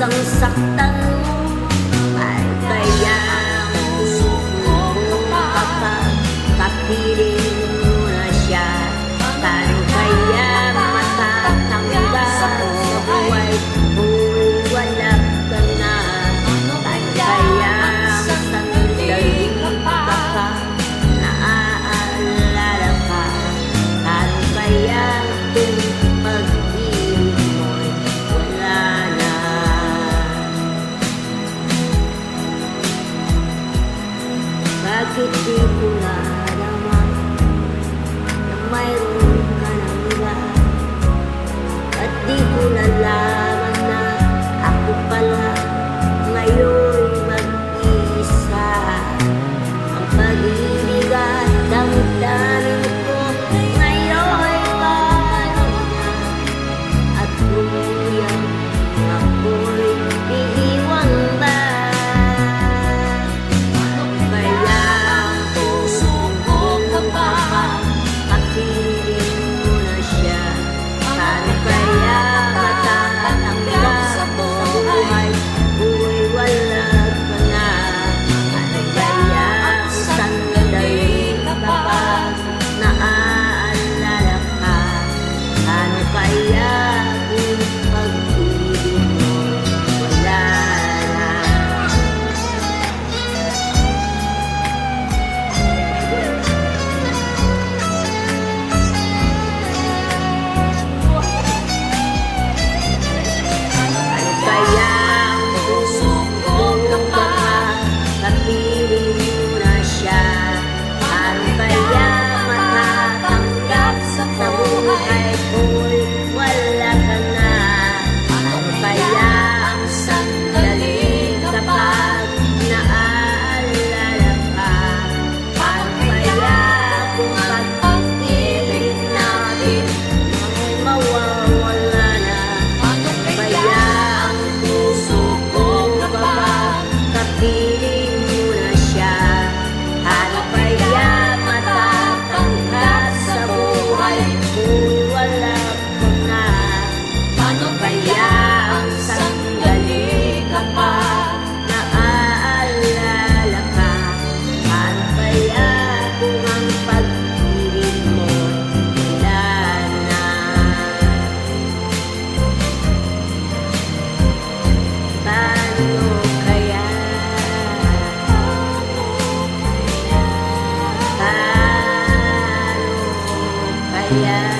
kusang saktan mo ay kaya kapiling mo na siya. Paano kaya matatanggap sa buhay kung wala ka na? Paano kaya sandali ka pa naaalala ka? Paano kaya kung pag-ibig mo'y wala na? Bakit di ko nadama na mayroon ka ng iba? At di ko nalaman na ako pala ngayon mag-isa. Ang pag-ibig at damdamin ko ngayon parang na. At kung ako'y iiwan ba? Yeah.